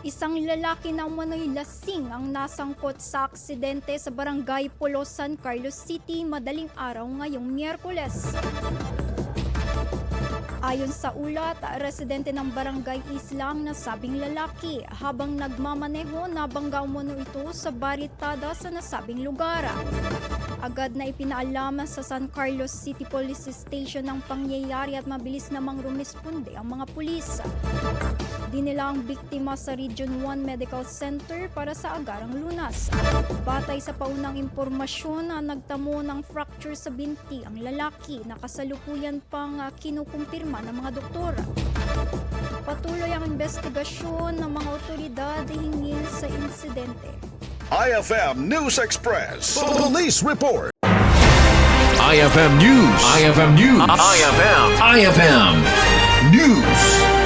Isang lalaki na umano'y lasing ang nasangkot sa aksidente sa barangay Pulo, San Carlos City madaling araw ngayong Miyerkules. Ayon sa ulat, residente ng barangay Isla ang nasabing lalaki. Habang nagmamaneho, nabangga umano ito sa baritada sa nasabing lugar. Agad na ipinaalam sa San Carlos City Police Station ang pangyayari at mabilis namang rumisponde ang mga pulis. Dinila ang biktima sa Region 1 Medical Center para sa agarang lunas. Batay sa paunang impormasyon na nagtamo ng fracture sa binti ang lalaki na kasalukuyan pang kinukumpirma ng mga doktor. Patuloy ang investigasyon ng mga otoridad hinggil sa insidente. IFM News Express. Police Report. IFM News. IFM News. IFM News.